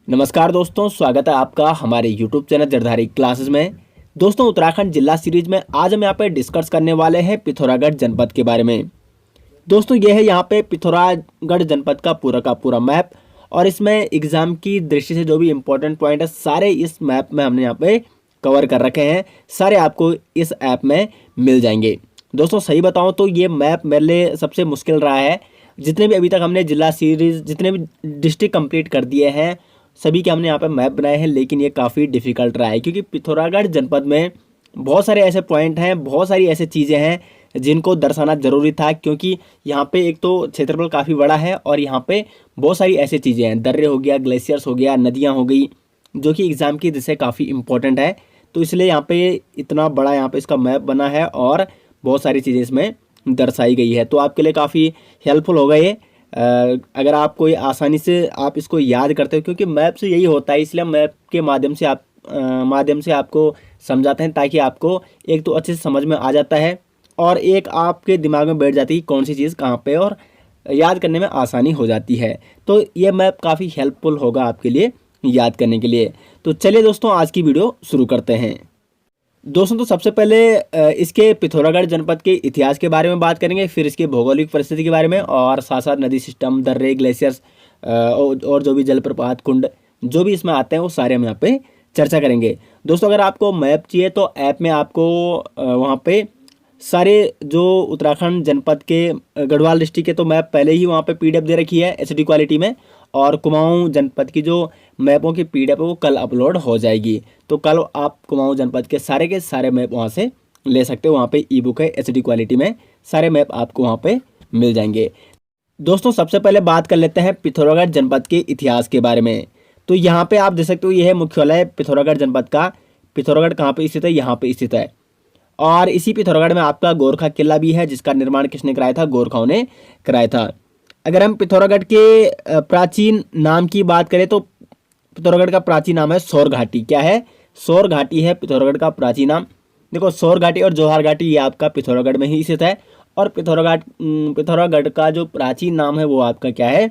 नमस्कार दोस्तों, स्वागत है आपका हमारे YouTube चैनल जड़धारी क्लासेस में। दोस्तों, उत्तराखंड जिला सीरीज में आज हम यहाँ पे डिस्कस करने वाले हैं पिथौरागढ़ जनपद के बारे में। दोस्तों, ये है यहाँ पे पिथौरागढ़ जनपद का पूरा मैप और इसमें एग्जाम की दृष्टि से जो भी इम्पोर्टेंट पॉइंट है सारे इस मैप में हमने यहाँ पे कवर कर रखे हैं। सारे आपको इस ऐप में मिल जाएंगे। दोस्तों, सही बताऊँ तो ये मैप मेरे लिए सबसे मुश्किल रहा है। जितने भी अभी तक हमने जिला सीरीज जितने भी डिस्ट्रिक्ट कंप्लीट कर दिए हैं सभी के हमने यहाँ पे मैप बनाए हैं, लेकिन ये काफ़ी डिफ़िकल्ट रहा है क्योंकि पिथौरागढ़ जनपद में बहुत सारे ऐसे पॉइंट हैं, बहुत सारी ऐसी चीज़ें हैं जिनको दर्शाना ज़रूरी था। क्योंकि यहाँ पे एक तो क्षेत्रफल काफ़ी बड़ा है और यहाँ पे बहुत सारी ऐसी चीज़ें हैं, दर्रे हो गया, ग्लेशियर्स हो गया, नदियाँ हो गई, जो कि एग्ज़ाम की दृष्टि से काफ़ी इंपॉर्टेंट है। तो इसलिए यहाँ पे इतना बड़ा यहाँ पे इसका मैप बना है और बहुत सारी चीज़ें इसमें दर्शाई गई है। तो आपके लिए काफ़ी हेल्पफुल होगा ये, अगर आप कोई आसानी से आप इसको याद करते हो, क्योंकि मैप से यही होता है। इसलिए मैप के माध्यम से आपको समझाते हैं ताकि आपको एक तो अच्छे से समझ में आ जाता है और एक आपके दिमाग में बैठ जाती है कौन सी चीज़ कहाँ पे, और याद करने में आसानी हो जाती है। तो ये मैप काफ़ी हेल्पफुल होगा आपके लिए याद करने के लिए। तो चलिए दोस्तों, आज की वीडियो शुरू करते हैं। दोस्तों, तो सबसे पहले इसके पिथौरागढ़ जनपद के इतिहास के बारे में बात करेंगे, फिर इसके भौगोलिक परिस्थिति के बारे में और साथ साथ नदी सिस्टम, दर्रे, ग्लेशियर्स और जो भी जलप्रपात, कुंड जो भी इसमें आते हैं वो सारे हम यहाँ पे चर्चा करेंगे। दोस्तों, अगर आपको मैप चाहिए तो ऐप में आपको वहाँ पे सारे जो उत्तराखंड जनपद के गढ़वाल डिस्ट्रिक्ट के तो मैप पहले ही वहाँ पे PDF दे रखी है HD क्वालिटी में, और कुमाऊँ जनपद की जो मैपों की PDF है वो कल अपलोड हो जाएगी। तो कल आप कुमाऊँ जनपद के सारे मैप वहाँ से ले सकते हो। वहाँ पे ई-बुक है HD क्वालिटी में, सारे मैप आपको वहाँ पे मिल जाएंगे। दोस्तों, सबसे पहले बात कर लेते हैं पिथौरागढ़ जनपद के इतिहास के बारे में। तो यहाँ पे आप देख सकते हो ये है मुख्यालय पिथौरागढ़ जनपद का। पिथौरागढ़ कहाँ पे स्थित है? यहाँ पे स्थित है। और इसी पिथौरागढ़ में आपका गोरखा किला भी है, जिसका निर्माण किसने कराया था? गोरखाओं ने कराया था। अगर हम पिथौरागढ़ के प्राचीन नाम की बात करें तो पिथौरागढ़ का प्राचीन नाम है सौर घाटी। क्या है? सौर घाटी है पिथौरागढ़ का प्राचीन नाम। देखो, सौर घाटी और जौहर घाटी ये आपका पिथौरागढ़ में ही स्थित है। और पिथौरागढ़ का जो प्राचीन नाम है वो आपका क्या है?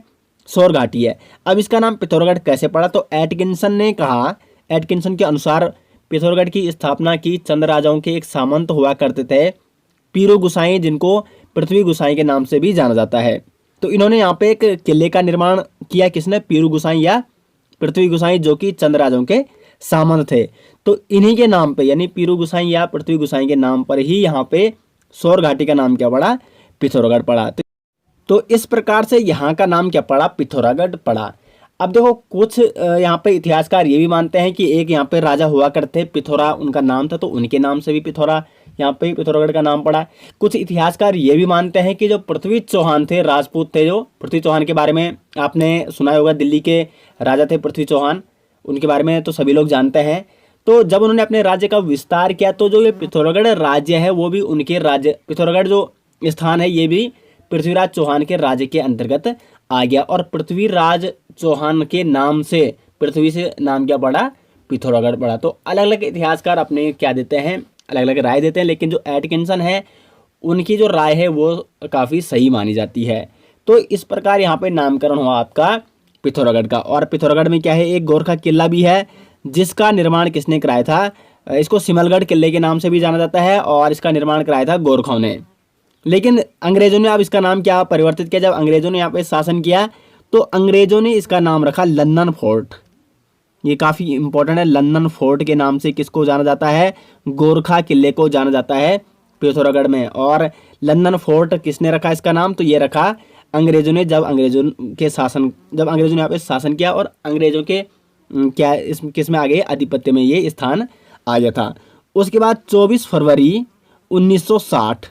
सौर घाटी है। अब इसका नाम पिथौरागढ़ कैसे पड़ा? तो एटकिंसन ने कहा, एटकिंसन के अनुसार पिथौरागढ़ की स्थापना की चंद राजाओं के एक सामंत हुआ करते थे, पीरू गुसाई, जिनको पृथ्वी गुसाई के नाम से भी जाना जाता है। तो इन्होंने यहाँ पे एक किले का निर्माण किया। किसने? पीरू गुसाई या पृथ्वी गुसाई, जो कि चंद राजाओं के सामंत थे। तो इन्हीं के नाम पे, यानी पीरू गुसाई या पृथ्वी गुसाई के नाम पर ही यहाँ पे सौर घाटी का नाम क्या पड़ा? पिथौरागढ़ पड़ा। तो इस प्रकार से यहाँ का नाम क्या पड़ा? पिथौरागढ़ पड़ा। अब देखो, कुछ यहाँ पे इतिहासकार ये भी मानते हैं कि एक यहाँ पे राजा हुआ करते, पिथौरा उनका नाम था, तो उनके नाम से भी पिथौरा यहाँ पे पिथौरागढ़ का नाम पड़ा। कुछ इतिहासकार ये भी मानते हैं कि जो पृथ्वी चौहान थे, राजपूत थे, जो पृथ्वी चौहान के बारे में आपने सुना होगा, दिल्ली के राजा थे पृथ्वी चौहान, उनके बारे में तो सभी लोग जानते हैं। तो जब उन्होंने अपने राज्य का विस्तार किया तो जो ये पिथौरागढ़ राज्य है वो भी उनके राज्य, पिथौरागढ़ जो स्थान है ये भी पृथ्वीराज चौहान के राज्य के अंतर्गत आ गया। और पृथ्वीराज चौहान के नाम से पृथ्वी से नाम क्या पड़ा? पिथौरागढ़ पड़ा। तो अलग अलग इतिहासकार अपने क्या देते हैं, अलग अलग राय देते हैं, लेकिन जो एटकिंसन है उनकी जो राय है वो काफ़ी सही मानी जाती है। तो इस प्रकार यहाँ पे नामकरण हुआ आपका पिथौरागढ़ का। और पिथौरागढ़ में क्या है? एक गोरखा किला भी है, जिसका निर्माण किसने कराया था? इसको सिमलगढ़ किले के नाम से भी जाना जाता है और इसका निर्माण कराया था गोरखाओं ने। लेकिन अंग्रेजों ने अब इसका नाम क्या परिवर्तित किया? जब अंग्रेजों ने यहाँ पे शासन किया तो अंग्रेजों ने इसका नाम रखा लंदन फोर्ट। ये काफ़ी इंपॉर्टेंट है। लंदन फोर्ट के नाम से किसको जाना जाता है? गोरखा किले को जाना जाता है पिथौरागढ़ में। और लंदन फोर्ट किसने रखा इसका नाम? तो ये रखा अंग्रेजों ने। जब अंग्रेजों ने यहाँ पे शासन किया और अंग्रेजों के क्या किस में आ गए? आधिपत्य में ये स्थान आ गया था। उसके बाद 24 फरवरी 1960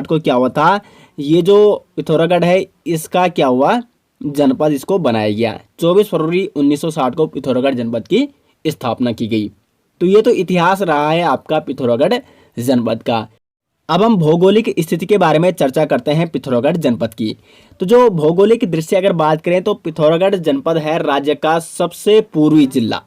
को क्या हुआ था? ये जो पिथौरागढ़ है इसका क्या हुआ? जनपद इसको बनाया गया। 24 फरवरी 1960 को पिथौरागढ़ जनपद की स्थापना की गई। तो ये तो इतिहास रहा है आपका पिथौरागढ़ जनपद का। अब हम भौगोलिक स्थिति के बारे में चर्चा करते हैं पिथौरागढ़ जनपद की। तो जो भौगोलिक दृष्टि अगर बात करें तो पिथौरागढ़ जनपद है राज्य का सबसे पूर्वी जिला।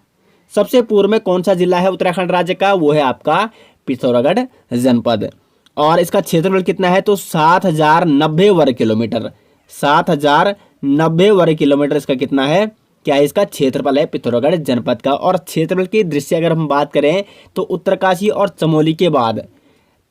सबसे पूर्व में कौन सा जिला है उत्तराखंड राज्य का? वो है आपका पिथौरागढ़ जनपद। और इसका क्षेत्रफल कितना है? तो 7090 वर्ग किलोमीटर। 7090 90 वर्ग किलोमीटर इसका कितना है, क्या है इसका क्षेत्रफल है पिथौरागढ़ जनपद का। और क्षेत्रफल की दृष्टि अगर हम बात करें तो उत्तरकाशी और चमोली के बाद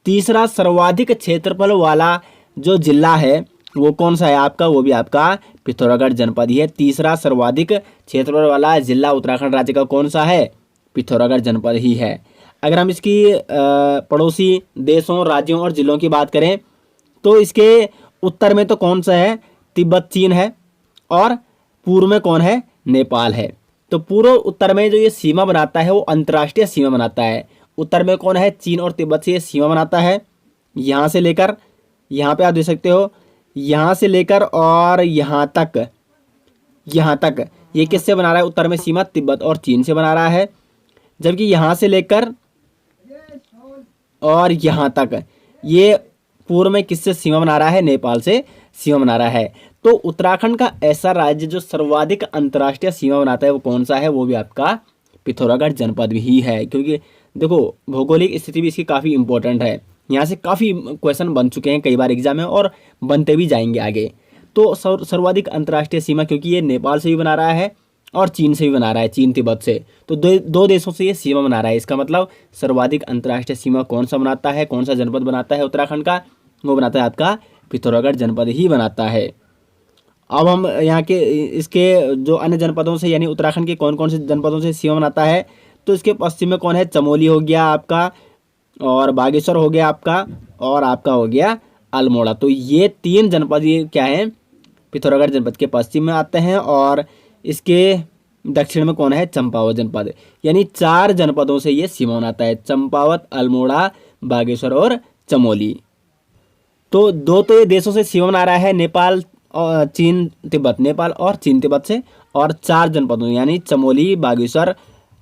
तीसरा सर्वाधिक क्षेत्रफल वाला जो जिला है वो कौन सा है आपका, वो भी आपका पिथौरागढ़ जनपद ही है। तीसरा सर्वाधिक क्षेत्रफल वाला जिला उत्तराखंड राज्य का कौन सा है, पिथौरागढ़ जनपद ही है। अगर हम इसकी पड़ोसी देशों, राज्यों और जिलों की बात करें तो इसके उत्तर में तो कौन सा है, तिब्बत चीन है, और पूर्व में कौन है, नेपाल है। तो पूर्व उत्तर में जो ये सीमा बनाता है वो अंतर्राष्ट्रीय सीमा बनाता है। उत्तर में कौन है, चीन और तिब्बत से ये सीमा बनाता है। यहाँ से लेकर यहाँ पे आप देख सकते हो, यहाँ से लेकर और यहाँ तक ये किससे बना रहा है, उत्तर में सीमा तिब्बत और चीन से बना रहा है। जबकि यहाँ से लेकर और यहाँ तक ये पूर्व में किससे सीमा बना रहा है, नेपाल से सीमा बना रहा है। तो उत्तराखंड का ऐसा राज्य जो सर्वाधिक अंतर्राष्ट्रीय सीमा बनाता है वो कौन सा है, वो भी आपका पिथौरागढ़ जनपद ही है। क्योंकि देखो भौगोलिक स्थिति भी इसकी काफ़ी इंपॉर्टेंट है, यहाँ से काफ़ी क्वेश्चन बन चुके हैं कई बार एग्जाम में और बनते भी जाएंगे आगे। तो सर्वाधिक अंतर्राष्ट्रीय सीमा क्योंकि ये नेपाल से भी बना रहा है और चीन से भी बना रहा है, चीन तिब्बत से, तो दो देशों से ये सीमा बना रहा है। इसका मतलब सर्वाधिक अंतर्राष्ट्रीय सीमा कौन सा बनाता है, कौन सा जनपद बनाता है उत्तराखंड का, वो बनाता है आपका पिथौरागढ़ जनपद ही बनाता है। अब हम यहाँ के इसके जो अन्य जनपदों से यानी उत्तराखंड के कौन कौन से जनपदों से सीमा बनाता है, तो इसके पश्चिम में कौन है, चमोली हो गया आपका, और बागेश्वर हो गया आपका, और आपका हो गया अल्मोड़ा। तो ये 3 जनपद ये क्या हैं, पिथौरागढ़ जनपद के पश्चिम में आते हैं। और इसके दक्षिण में कौन है, चंपावत जनपद। यानी 4 जनपदों से ये सीमा बनाता है, चंपावत, अल्मोड़ा, बागेश्वर और चमोली। तो तो ये देशों से सीमा बना रहा है, नेपाल और चीन तिब्बत, नेपाल और चीन तिब्बत से, और 4 जनपदों यानी चमोली, बागेश्वर,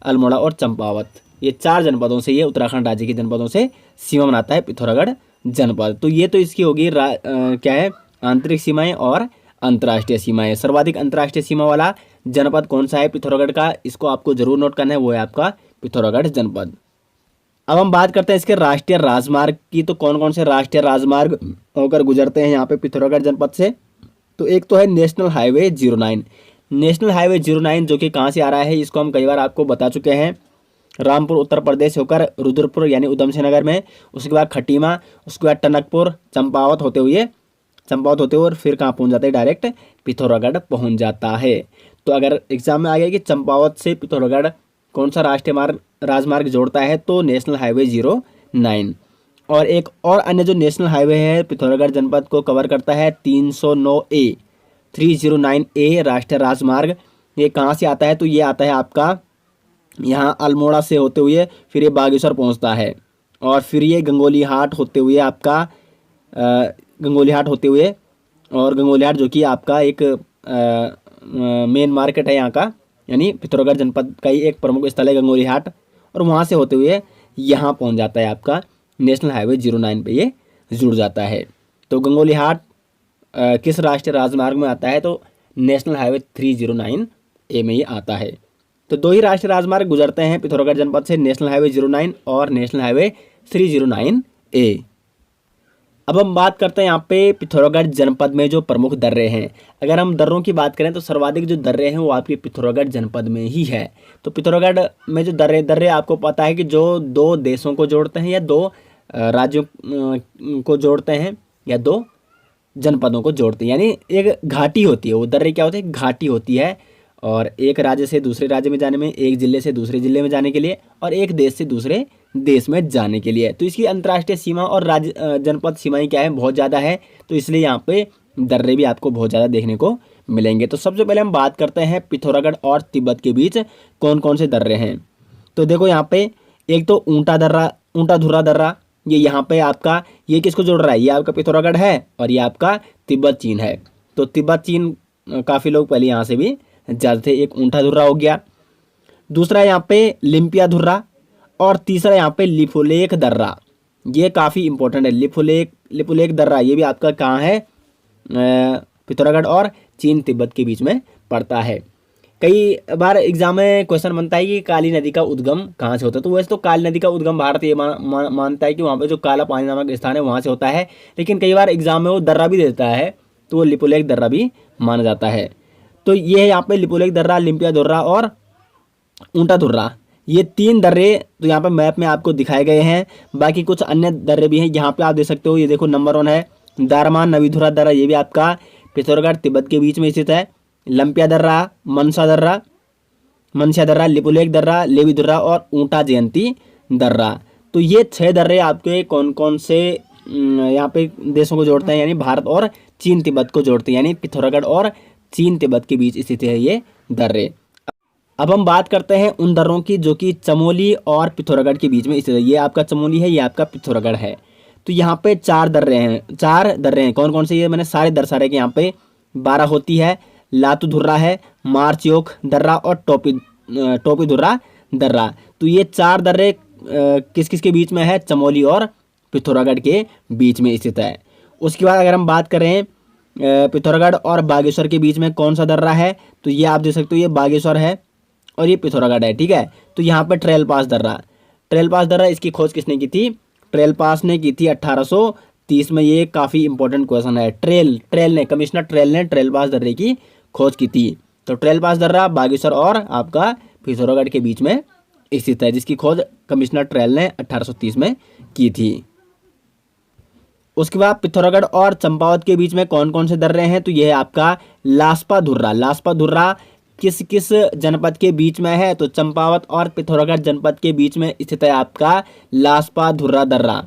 अल्मोड़ा और चंपावत, ये 4 जनपदों से ये उत्तराखंड राज्य के जनपदों से सीमा बनाता है पिथौरागढ़ जनपद। तो ये तो इसकी होगी क्या है, आंतरिक सीमाएं और अंतर्राष्ट्रीय सीमाएं। सर्वाधिक अंतर्राष्ट्रीय सीमा वाला जनपद कौन सा है पिथौरागढ़ का, इसको आपको जरूर नोट करना है, वो है आपका पिथौरागढ़ जनपद। अब हम बात करते हैं इसके राष्ट्रीय राजमार्ग की। तो कौन कौन से राष्ट्रीय राजमार्ग होकर गुजरते हैं यहाँ पे पिथौरागढ़ जनपद से, तो एक तो है नेशनल हाईवे 09। नेशनल हाईवे 09 जो कि कहाँ से आ रहा है, इसको हम कई बार आपको बता चुके हैं, रामपुर उत्तर प्रदेश होकर रुद्रपुर यानी उधम सिंह नगर में, उसके बाद खटीमा, उसके बाद टनकपुर, चंपावत होते हुए और फिर कहाँ पहुँच जाते हैं, डायरेक्ट पिथौरागढ़ पहुँच जाता है। तो अगर एग्जाम में आ गया कि चंपावत से पिथौरागढ़ कौन सा राष्ट्रीय राजमार्ग जोड़ता है, तो नेशनल हाईवे 09। और एक और अन्य जो नेशनल हाईवे है पिथौरागढ़ जनपद को कवर करता है 309A 309A राष्ट्रीय राजमार्ग। ये कहाँ से आता है, तो ये आता है आपका यहाँ अल्मोड़ा से होते हुए फिर ये बागेश्वर पहुँचता है, और फिर ये गंगोलीहाट होते हुए आपका और गंगोलीहाट जो कि आपका एक मेन मार्केट है यहाँ का, यानी पिथौरागढ़ जनपद का ही एक प्रमुख स्थल है गंगोलीहाट, और वहाँ से होते हुए यहाँ पहुँच जाता है आपका नेशनल हाईवे 09 पे ये जुड़ जाता है। तो गंगोलीहाट किस राष्ट्रीय राजमार्ग में आता है, तो नेशनल हाईवे 309A में ये आता है। तो 2 ही राष्ट्रीय राजमार्ग गुजरते हैं पिथौरागढ़ जनपद से, नेशनल हाईवे 09 और नेशनल हाईवे 309A। अब हम बात करते हैं यहाँ पे पिथौरागढ़ जनपद में जो प्रमुख दर्रे हैं। अगर हम दर्रों की बात करें तो सर्वाधिक जो दर्रे हैं वो आपके पिथौरागढ़ जनपद में ही है। तो पिथौरागढ़ में जो दर्रे आपको पता है कि जो 2 देशों को जोड़ते हैं या 2 राज्यों को जोड़ते हैं या 2 जनपदों को जोड़ते हैं, यानी एक घाटी होती है। वो दर्रे क्या होते हैं, घाटी होती है, और एक राज्य से दूसरे राज्य में जाने में, एक ज़िले से दूसरे ज़िले में जाने के लिए, और एक देश से दूसरे देश में जाने के लिए। तो इसकी अंतर्राष्ट्रीय सीमा और राज्य जनपद सीमाएं क्या है, बहुत ज़्यादा है, तो इसलिए यहाँ पे दर्रे भी आपको बहुत ज़्यादा देखने को मिलेंगे। तो सबसे पहले हम बात करते हैं पिथौरागढ़ और तिब्बत के बीच कौन कौन से दर्रे हैं। तो देखो यहाँ पे एक तो ऊंटा धुर्रा दर्रा, ये यहाँ पे आपका, ये किसको जोड़ रहा है, ये आपका पिथौरागढ़ है और ये आपका तिब्बत चीन है। तो तिब्बत चीन काफ़ी लोग पहले यहाँ से भी जाते थे। एक ऊंटा धुर्रा हो गया, दूसरा यहाँ पे लिम्पिया धुर्रा, और तीसरा यहाँ पे लिपुलेख दर्रा। ये काफ़ी इंपॉर्टेंट है, लिपुलेख दर्रा, ये भी आपका कहाँ है, पिथौरागढ़ और चीन तिब्बत के बीच में पड़ता है। कई बार एग्जाम में क्वेश्चन बनता है कि काली नदी का उद्गम कहाँ से होता है। तो वैसे तो काली नदी का उद्गम भारत ये मानता है कि वहाँ पे जो काला पानी नामक स्थान है वहाँ से होता है, लेकिन कई बार एग्जाम में वो दर्रा भी देता है तो वो लिपुलेख दर्रा भी माना जाता है। तो ये है यहाँ पे लिपुलेख दर्रा, लिम्पिया दर्रा और ऊंटा दर्रा, ये 3 दर्रे तो यहाँ पे मैप में आपको दिखाए गए हैं। बाकी कुछ अन्य दर्रे भी हैं, यहाँ पे आप देख सकते हो। ये देखो नंबर 1 है दारमान नवीधुरा दर्रा, ये भी आपका पिथौरागढ़ तिब्बत के बीच में स्थित है। लंपिया दर्रा, मनसा दर्रा, लिपुलेख दर्रा, लेवी दर्रा और ऊंटा जयंती दर्रा। तो ये 6 दर्रे आपके कौन कौन से यहाँ पे देशों को जोड़ते हैं, यानी भारत और चीन तिब्बत को जोड़ते हैं, यानी पिथौरागढ़ और चीन तिब्बत के बीच स्थित है ये दर्रे। अब हम बात करते हैं उन दर्रों की जो कि चमोली और पिथौरागढ़ के बीच में स्थित है। ये आपका चमोली है, ये आपका पिथौरागढ़ है। तो यहाँ पे 4 दर्रे हैं। कौन कौन से, ये मैंने सारे दर्शा रहे कि यहाँ पे 12 होती है। लातू धुर्रा है, मारचौक दर्रा और टोपी धुर्रा दर्रा। तो ये 4 दर्रे किस किस के बीच में है, चमोली और पिथौरागढ़ के बीच में स्थित है। उसके बाद अगर हम बात करें पिथौरागढ़ और बागेश्वर के बीच में कौन सा दर्रा है, तो ये आप देख सकते हो, ये बागेश्वर है और ये पिथौरागढ़ है, ठीक है। तो यहाँ पे ट्रेल पास दर्रा, इसकी खोज किसने की थी, ट्रेल पास ने की थी 1830 में। ये काफ़ी इंपॉर्टेंट क्वेश्चन है। कमिश्नर ट्रेल ने ट्रेल पास दर्रे की खोज की थी। तो ट्रेल पास दर्रा बागेश्वर और आपका पिथौरागढ़ के बीच में स्थित है, जिसकी खोज कमिश्नर ट्रेल ने 1830 में की थी। उसके बाद पिथौरागढ़ और चंपावत के बीच में कौन कौन से दर्रे हैं, तो यह है आपका लास्पा धुर्रा किस किस जनपद के बीच में है, तो चंपावत और पिथौरागढ़ जनपद के बीच में स्थित है आपका लास्पा धुर्रा दर्रा,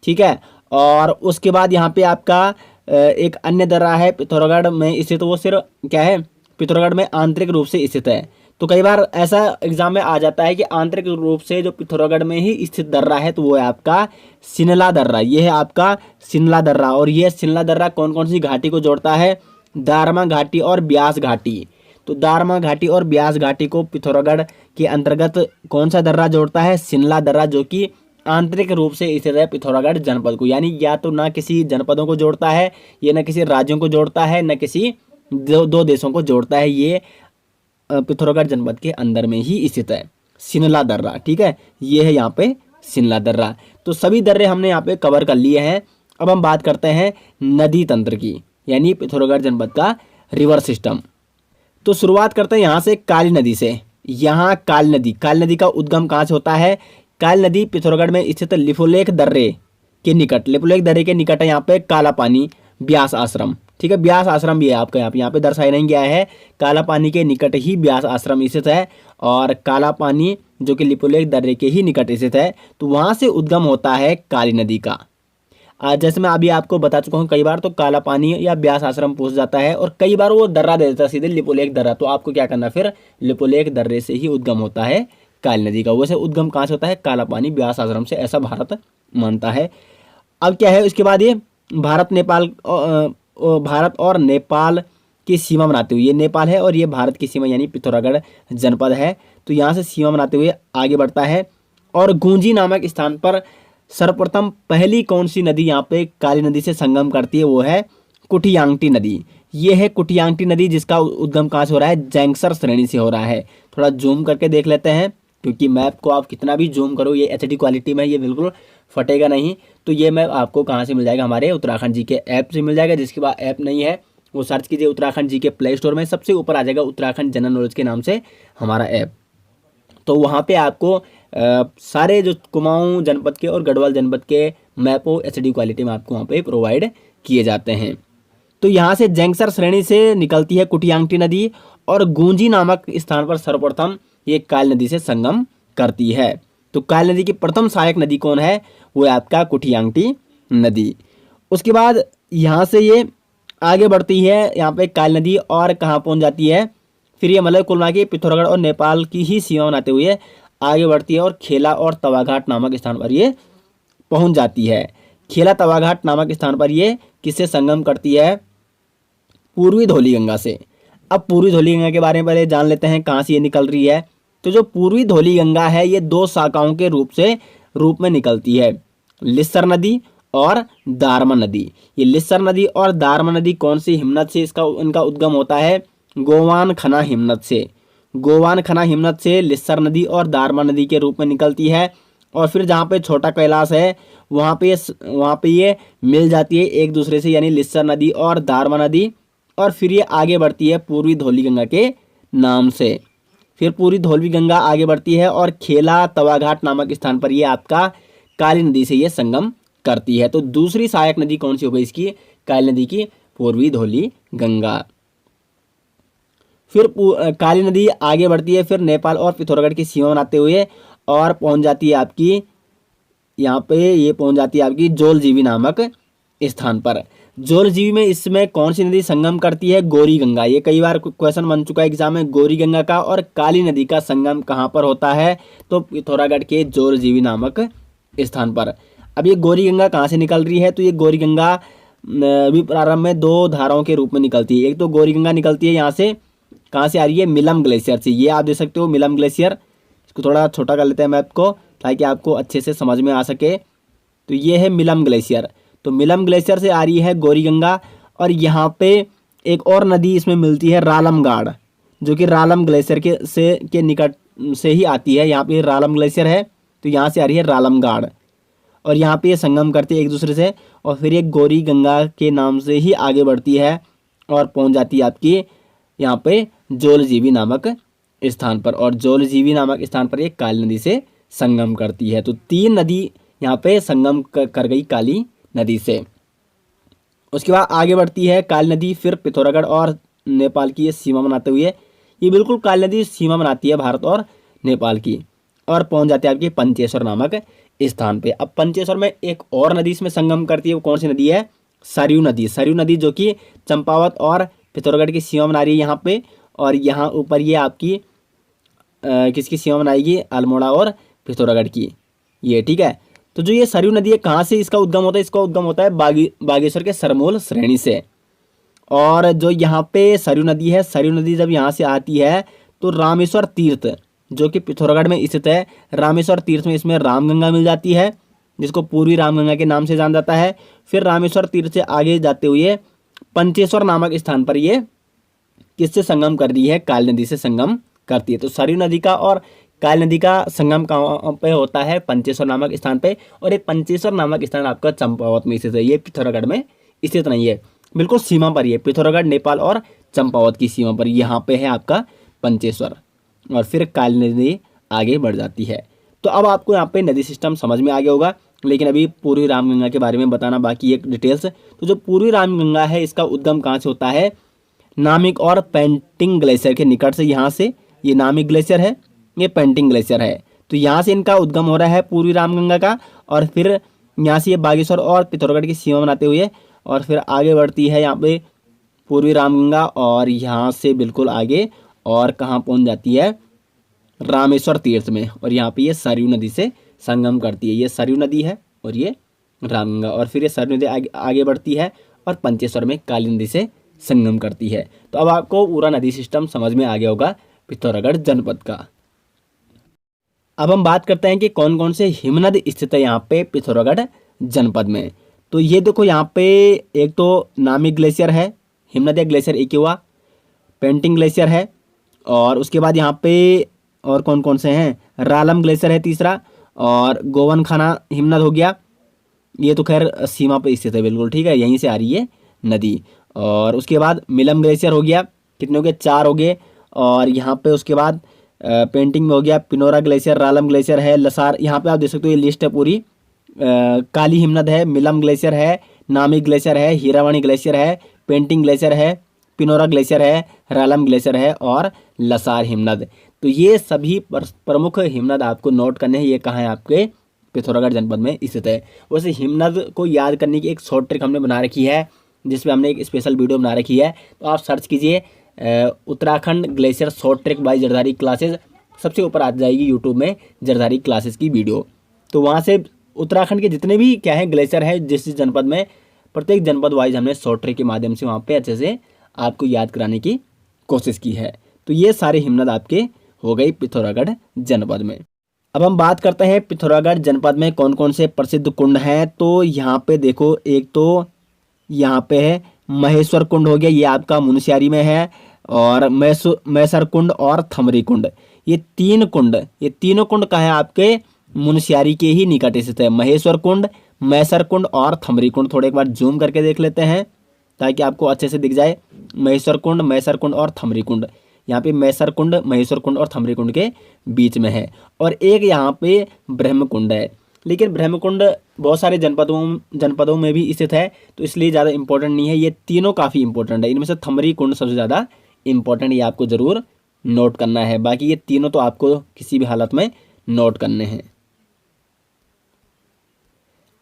ठीक है। और उसके बाद यहाँ पे आपका एक अन्य दर्रा है पिथौरागढ़ में स्थित, वो सिर्फ क्या है, पिथौरागढ़ में आंतरिक रूप से स्थित है। तो कई बार ऐसा एग्जाम में आ जाता है कि आंतरिक रूप से जो पिथौरागढ़ में ही स्थित दर्रा है, तो वो है आपका सिनला दर्रा। ये है आपका सिनला दर्रा। और ये सिनला दर्रा कौन कौन सी घाटी को जोड़ता है, दारमा घाटी और ब्यास घाटी। तो दारमा घाटी और ब्यास घाटी को पिथौरागढ़ के अंतर्गत कौन सा दर्रा जोड़ता है, सिनला दर्रा, जो कि आंतरिक रूप से स्थित है पिथौरागढ़ जनपद को। यानी या तो ना किसी जनपदों को जोड़ता है, ये न किसी राज्यों को जोड़ता है, न किसी दो देशों को जोड़ता है। ये पिथौरागढ़ जनपद के अंदर में ही स्थित है सिनला दर्रा, ठीक है। ये है यहाँ पे सिनला दर्रा। तो सभी दर्रे हमने यहाँ पे कवर कर लिए हैं। अब हम बात करते हैं नदी तंत्र की, यानी पिथौरागढ़ जनपद का रिवर सिस्टम। तो शुरुआत करते हैं यहाँ से काली नदी से। यहाँ काली नदी का उद्गम कहाँ से होता है, काली नदी पिथौरागढ़ में स्थित लिपुलेख दर्रे के निकट है यहाँ पे काला पानी ब्यास आश्रम, ठीक है। ब्यास आश्रम भी है आपका यहाँ पे दर्शाया नहीं गया है। काला पानी के निकट ही ब्यास आश्रम स्थित है और काला पानी जो कि लिपुलेख दर्रे के ही निकट स्थित है। तो वहाँ से उद्गम होता है काली नदी का। जैसे मैं अभी आपको बता चुका हूँ कई बार, तो काला पानी या ब्यास आश्रम पूछ जाता है और कई बार वो दर्रा दे देता है सीधे लिपुलेख दर्रा। तो आपको क्या करना, फिर लिपुलेख दर्रे से ही उद्गम होता है काली नदी का। वैसे उद्गम कहाँ से होता है, काला पानी ब्यास आश्रम से, ऐसा भारत मानता है। अब क्या है, उसके बाद ये भारत और नेपाल की सीमा बनाते हुए, ये नेपाल है और ये भारत की सीमा यानी पिथौरागढ़ जनपद है। तो यहाँ से सीमा बनाते हुए आगे बढ़ता है और गूंजी नामक स्थान पर सर्वप्रथम पहली कौन सी नदी यहाँ पे काली नदी से संगम करती है, वो है कुटियांगटी नदी। ये है कुटियांगटी नदी, जिसका उद्गम कहाँ से हो रहा है, जैंक्सर श्रेणी से हो रहा है। थोड़ा जूम करके देख लेते हैं, क्योंकि मैप को आप कितना भी जूम करो ये HD क्वालिटी में ये बिल्कुल फटेगा नहीं। तो ये मैप आपको कहाँ से मिल जाएगा, हमारे उत्तराखंड जी के ऐप से मिल जाएगा। जिसके बाद ऐप नहीं है वो सर्च कीजिए उत्तराखंड जी के प्ले स्टोर में, सबसे ऊपर आ जाएगा उत्तराखंड जनरल नॉलेज के नाम से हमारा ऐप। तो वहाँ पे आपको सारे जो कुमाऊँ जनपद के और गढ़वाल जनपद के मैपों HD क्वालिटी में आपको वहाँ पे प्रोवाइड किए जाते हैं। तो यहाँ से जैंक्सर श्रेणी से निकलती है कुटियांगटी नदी और गूंजी नामक स्थान पर सर्वप्रथम ये काली नदी से संगम करती है। तो काली नदी की प्रथम सहायक नदी कौन है, वो है आपका कुटियांगटी नदी। उसके बाद यहाँ से ये आगे बढ़ती है यहाँ पे काली नदी और कहाँ पहुँच जाती है, फिर ये मतलब कुल मिला के पिथौरागढ़ और नेपाल की ही सीमा बनाते हुए आगे बढ़ती है और खेला और तवाघाट नामक स्थान पर ये पहुँच जाती है। खेला तवाघाट नामक स्थान पर ये किससे संगम करती है, पूर्वी धौलीगंगा से। अब पूर्वी धौलीगंगा के बारे में पहले जान लेते हैं कहाँ से ये निकल रही है। तो जो पूर्वी धौलीगंगा है ये 2 शाखाओं के रूप में निकलती है, लिस्सर नदी और दारमा नदी। ये लिस्सर नदी और दारमा नदी कौन सी हिमनद से इनका उद्गम होता है, गोवान खना हिमनद से। गोवान खना हिमनद से लिस्सर नदी और दारमा नदी के रूप में निकलती है और फिर जहाँ पे छोटा कैलाश है वहाँ पे ये मिल जाती है एक दूसरे से, यानी लिस्सर नदी और दारमा नदी। और फिर ये आगे बढ़ती है पूर्वी धौली गंगा के नाम से। फिर पूरी धौली गंगा आगे बढ़ती है और खेला तवाघाट नामक स्थान पर ये आपका काली नदी से ये संगम करती है। तो दूसरी सहायक नदी कौन सी हो गई इसकी, काली नदी की, पूर्वी धौली गंगा। फिर काली नदी आगे बढ़ती है, फिर नेपाल और पिथौरागढ़ की सीमा बनाते हुए और पहुंच जाती है आपकी यहाँ पे, ये पहुंच जाती है आपकी जोलजीबी नामक स्थान पर। जोलजीबी में इसमें कौन सी नदी संगम करती है, गौरी गंगा। ये कई बार क्वेश्चन बन चुका है एग्जाम में, गौरी गंगा का और काली नदी का संगम कहाँ पर होता है, तो पिथौरागढ़ के जोलजीबी नामक स्थान पर। अब ये गौरी गंगा कहाँ से निकल रही है, तो ये गौरी गंगा अभी प्रारंभ में दो धाराओं के रूप में निकलती है। एक तो गौरी गंगा निकलती है यहाँ से, कहाँ से आ रही है, मिलम ग्लेशियर से। ये आप देख सकते हो मिलम ग्लेशियर। इसको थोड़ा छोटा कर लेते हैं मैप को ताकि आपको अच्छे से समझ में आ सके। तो ये है मिलम ग्लेशियर, तो मिलम ग्लेशियर से आ रही है गौरी गंगा। और यहाँ पे एक और नदी इसमें मिलती है रालमगाड़, जो कि रालम ग्लेशियर के निकट से ही आती है। यहाँ पे रालम ग्लेशियर है तो यहाँ से आ रही है रालमगाड़, और यहाँ पे ये संगम करती है एक दूसरे से। और फिर ये गौरी गंगा के नाम से ही आगे बढ़ती है और पहुँच जाती है आपकी यहाँ पे जोलजीबी नामक स्थान पर। और जोलजीबी नामक स्थान पर ये काली नदी से संगम करती है। तो तीन नदी यहाँ पे संगम कर गई काली नदी से। उसके बाद आगे बढ़ती है काली नदी, फिर पिथौरागढ़ और नेपाल की ये सीमा बनाते हुए, ये बिल्कुल काली नदी सीमा बनाती है भारत और नेपाल की, और पहुंच जाती है आपकी पंचेश्वर नामक स्थान पे। अब पंचेश्वर में एक और नदी इसमें संगम करती है, वो कौन सी नदी है, सरयू नदी। सरयू नदी जो कि चंपावत और पिथौरागढ़ की सीमा बना रही है यहाँ पे। और यहाँ ऊपर ये आपकी किसकी सीमा बनाएगी, अल्मोड़ा और पिथौरागढ़ की, ये ठीक है। तो जो ये सरयू नदी है कहाँ से इसका उद्गम होता है, इसका उद्गम होता है बागेश्वर के सरमोल श्रेणी से। और जो यहाँ पे सरयू नदी है, सरयू नदी जब यहाँ से आती है तो रामेश्वर तीर्थ जो कि पिथौरागढ़ में स्थित है, रामेश्वर तीर्थ में इसमें रामगंगा मिल जाती है, जिसको पूर्वी रामगंगा के नाम से जाना जाता है। फिर रामेश्वर तीर्थ से आगे जाते हुए पंचेश्वर नामक स्थान पर ये किससे संगम कर रही है, काली नदी से संगम करती है। तो सरयू नदी का और काली नदी का संगम कहाँ पे होता है, पंचेश्वर नामक स्थान पे। और ये पंचेश्वर नामक स्थान आपका चंपावत में स्थित है, ये पिथौरागढ़ में स्थित नहीं है, बिल्कुल सीमा पर ही है, पिथौरागढ़ नेपाल और चंपावत की सीमा पर यहाँ पे है आपका पंचेश्वर। और फिर काली नदी आगे बढ़ जाती है। तो अब आपको यहाँ पे नदी सिस्टम समझ में आ गया होगा, लेकिन अभी पूर्वी रामगंगा के बारे में बताना बाकी एक डिटेल्स। तो जो पूर्वी रामगंगा है इसका उद्गम कहाँ से होता है, नामिक और पेंटिंग ग्लेशियर के निकट से। यहाँ से ये नामिक ग्लेशियर है, ये पेंटिंग ग्लेशियर है, तो यहाँ से इनका उद्गम हो रहा है पूर्वी रामगंगा का। और फिर यहाँ से ये बागेश्वर और पिथौरागढ़ की सीमा बनाते हुए और फिर आगे बढ़ती है यहाँ पे पूर्वी रामगंगा, और यहाँ से बिल्कुल आगे और कहाँ पहुँच जाती है, रामेश्वर तीर्थ में। और यहाँ पे ये सरयू नदी से संगम करती है, ये सरयू नदी है और ये रामगंगा। और फिर ये सरयू नदी आगे बढ़ती है और पंचेश्वर में काली नदी से संगम करती है। तो अब आपको पूरा नदी सिस्टम समझ में आ गया होगा पिथौरागढ़ जनपद का। अब हम बात करते हैं कि कौन कौन से हिमनद स्थित है यहाँ पे पिथौरागढ़ जनपद में। तो ये देखो यहाँ पे एक तो नामिक ग्लेशियर है, हिमनद या ग्लेशियर एक ही हुआ, पेंटिंग ग्लेशियर है, और उसके बाद यहाँ पे और कौन कौन से हैं, रालम ग्लेशियर है तीसरा, और गोवन खाना हिमनद हो गया। ये तो खैर सीमा पे स्थित है बिल्कुल ठीक है, यहीं से आ रही है नदी। और उसके बाद मिलम ग्लेशियर हो गया, कितने हो गए, 4 हो गए। और यहाँ पे उसके बाद पेंटिंग में हो गया पिनोरा ग्लेशियर, रालम ग्लेशियर है, लसार, यहाँ पे आप देख सकते हो ये लिस्ट है पूरी। काली हिमनद है, मिलम ग्लेशियर है, नामिक ग्लेशियर है, हीरावाणी ग्लेशियर है, पेंटिंग ग्लेशियर है, पिनोरा ग्लेशियर है, रालम ग्लेशियर है और लसार हिमनद। तो ये सभी प्रमुख हिमनद आपको नोट करने हैं। ये कहाँ है, आपके पिथौरागढ़ जनपद में स्थित है। वैसे हिमनद को याद करने की एक शॉर्ट ट्रिक हमने बना रखी है, जिसमें हमने एक स्पेशल वीडियो बना रखी है। तो आप सर्च कीजिए Uttarakhand glacier short trick by Jardhari classes, सबसे ऊपर आ जाएगी यूट्यूब में जरधारी क्लासेस की वीडियो। तो वहाँ से उत्तराखंड के जितने भी क्या है ग्लेशियर है जिस जनपद में, प्रत्येक जनपद वाइज हमने शॉर्ट ट्रिक के माध्यम से वहाँ पे अच्छे से आपको याद कराने की कोशिश की है। तो ये सारे हिमनद आपके हो गई पिथौरागढ़ जनपद में। अब हम बात करते हैं पिथौरागढ़ जनपद में कौन कौन से प्रसिद्ध कुंड हैं। तो यहाँ पे देखो, एक तो यहाँ पे है महेश्वर कुंड हो गया, ये आपका मुनस्यारी में है, और मैसर कुंड और थमरी कुंड, ये तीनों कुंड कहाँ है, आपके मुनस्यारी के ही निकट स्थित है। महेश्वर कुंड, मैसर कुंड और थमरी कुंड। थोड़ा एक बार जूम करके देख लेते हैं ताकि आपको अच्छे से दिख जाए। महेश्वर कुंड, मैसर कुंड और थमरी कुंड। यहाँ पे मैसर कुंड, महेश्वर कुंड और थमरी कुंड के बीच में है। और एक यहाँ पे ब्रह्म कुंड है, लेकिन ब्रह्म कुंड बहुत सारे जनपदों में भी स्थित है, तो इसलिए ज़्यादा इंपॉर्टेंट नहीं है। ये तीनों काफ़ी इंपॉर्टेंट है। इनमें से थमरी कुंड सबसे ज़्यादा इंपॉर्टेंट, ये आपको ज़रूर नोट करना है। बाकी ये तीनों तो आपको किसी भी हालत में नोट करने हैं।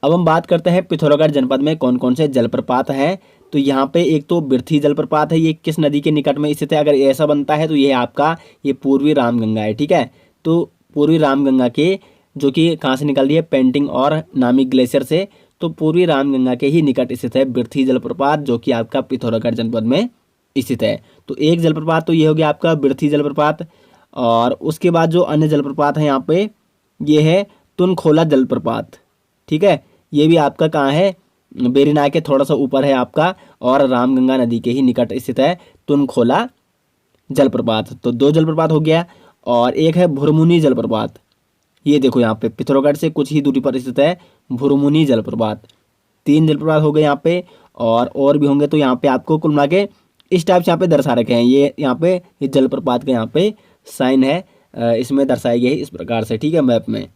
अब हम बात करते हैं पिथौरागढ़ जनपद में कौन कौन से जलप्रपात हैं। तो यहाँ पे एक तो बिरथी जलप्रपात है, ये किस नदी के निकट में स्थित है? अगर ऐसा बनता है तो ये आपका ये पूर्वी रामगंगा है, ठीक है। तो पूर्वी रामगंगा के जो कि कहाँ से निकल रही है? पेंटिंग और नामी ग्लेशियर से। तो पूर्वी रामगंगा के ही निकट स्थित है बिरथी जलप्रपात, जो कि आपका पिथौरागढ़ जनपद में स्थित है। तो एक जलप्रपात तो ये हो गया आपका बिरथी जलप्रपात। और उसके बाद जो अन्य जलप्रपात है यहाँ पे, ये है तुनखोला जलप्रपात, ठीक है। ये भी आपका कहाँ है? बेरीनाग के थोड़ा सा ऊपर है आपका, और रामगंगा नदी के ही निकट स्थित है तुनखोला जलप्रपात। तो दो जलप्रपात हो गया। और एक है भुरमुनी जलप्रपात। ये देखो यहाँ पे पिथौरागढ़ से कुछ ही दूरी पर स्थित है भुरमुनी जलप्रपात। तीन जलप्रपात हो गए यहाँ पे, और भी होंगे। तो यहाँ पे आपको कुल मिला के इस टाइप से यहाँ पे दर्शा रखे हैं। ये यहाँ पे ये जलप्रपात का यहाँ पे साइन है, इसमें दर्शाए गए इस प्रकार से, ठीक है, मैप में।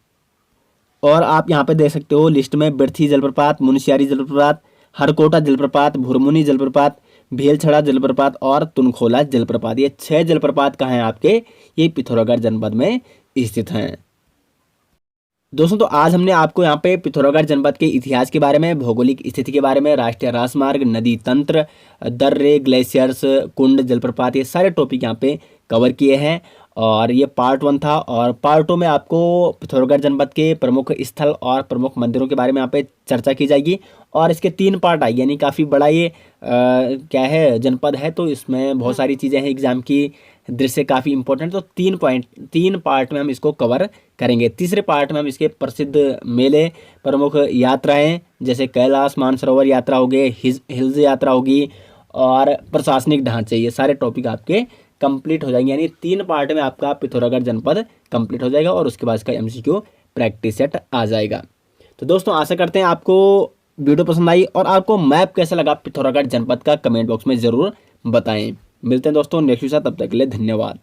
और आप यहाँ पे देख सकते हो लिस्ट में बिरथी जलप्रपात, मुनस्यारी जलप्रपात, हरकोटा जलप्रपात, भुरमुनी जलप्रपात, भेलछड़ा जलप्रपात और तुनखोला जलप्रपात। ये 6 जलप्रपात कहाँ हैं आपके? ये पिथौरागढ़ जनपद में स्थित हैं। दोस्तों, तो आज हमने आपको यहाँ पे पिथौरागढ़ जनपद के इतिहास के बारे में, भौगोलिक स्थिति के बारे में, राष्ट्रीय राजमार्ग, नदी तंत्र, दर्रे, ग्लेशियर्स, कुंड, जलप्रपात, ये सारे टॉपिक यहाँ पे कवर किए हैं। और ये पार्ट 1 था। और पार्ट 2 में आपको पिथौरागढ़ जनपद के प्रमुख स्थल और प्रमुख मंदिरों के बारे में यहाँ पे चर्चा की जाएगी। और इसके 3 पार्ट आएगी, यानी काफ़ी बड़ा ये क्या है जनपद है, तो इसमें बहुत सारी चीज़ें हैं एग्जाम की दृष्टि से काफ़ी इंपॉर्टेंट। तो 3 पार्ट में हम इसको कवर करेंगे। तीसरे पार्ट में हम इसके प्रसिद्ध मेले, प्रमुख यात्राएं जैसे कैलाश मानसरोवर यात्रा हो गई, हिल्स यात्रा होगी, और प्रशासनिक ढांचे, ये सारे टॉपिक आपके कंप्लीट हो जाएंगे। यानी 3 पार्ट में आपका पिथौरागढ़ जनपद कंप्लीट हो जाएगा, और उसके बाद इसका MCQ प्रैक्टिस सेट आ जाएगा। तो दोस्तों, आशा करते हैं आपको वीडियो पसंद आई, और आपको मैप कैसा लगा पिथौरागढ़ जनपद का कमेंट बॉक्स में ज़रूर बताएं। मिलते हैं दोस्तों नेक्स्ट वीडियो, तब तक के लिए धन्यवाद।